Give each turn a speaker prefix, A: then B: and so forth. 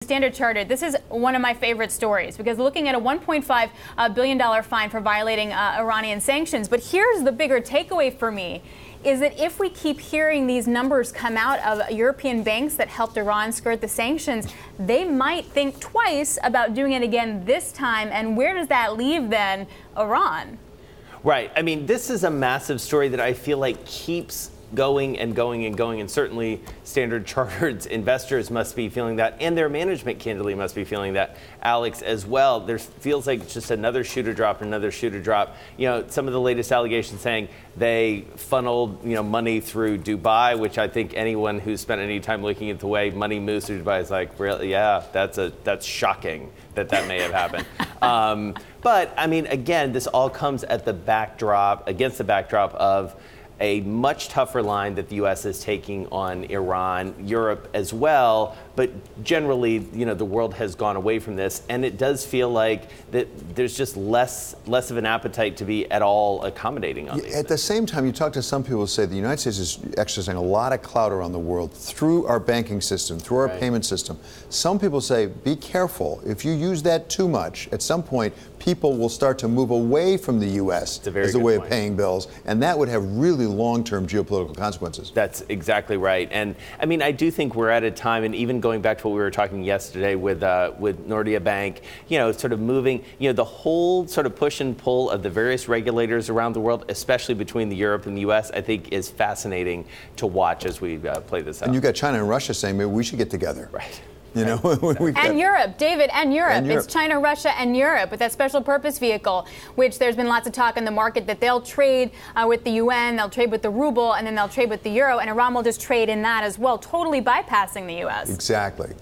A: Standard Chartered, this is one of my favorite stories because looking at a $1.5 billion fine for violating Iranian sanctions. But here's the bigger takeaway for me is that if we keep hearing these numbers come out of European banks that helped Iran skirt the sanctions, they might think twice about doing it again this time. And where does that leave then Iran?
B: Right. I mean, this is a massive story that I feel like keeps going and going and going, and certainly Standard Chartered's investors must be feeling that, and their management candidly must be feeling that, Alex, as well. There feels like just another shoe to drop, another shoe to drop. You know, some of the latest allegations saying they funneled, money through Dubai, which I think anyone who's spent any time looking at the way money moves through Dubai is like, really, yeah, that's shocking that may have happened. But I mean, again, this all comes against the backdrop of a much tougher line that the U.S. is taking on Iran, Europe as well. But generally, the world has gone away from this. And it does feel like that there's just less of an appetite to be at all accommodating on these
C: At the same time, you talk to some people who say the United States is exercising a lot of clout around the world through our banking system, through our payment system. Some people say, be careful. If you use that too much, at some point, people will start to move away from the U.S. as a way of paying bills. And that would have really long-term geopolitical consequences.
B: That's exactly right. And I mean, I do think we're at a time, and even going back to what we were talking yesterday with Nordea Bank, sort of moving, the whole sort of push and pull of the various regulators around the world, especially between the Europe and the U.S., I think is fascinating to watch as we play this out.
C: And you've got China and Russia saying maybe we should get together.
B: Right.
A: And Europe, David, and Europe. It's China, Russia, and Europe with that special purpose vehicle, which there's been lots of talk in the market that they'll trade with the UN, they'll trade with the ruble, and then they'll trade with the euro, and Iran will just trade in that as well, totally bypassing the U.S.
C: Exactly.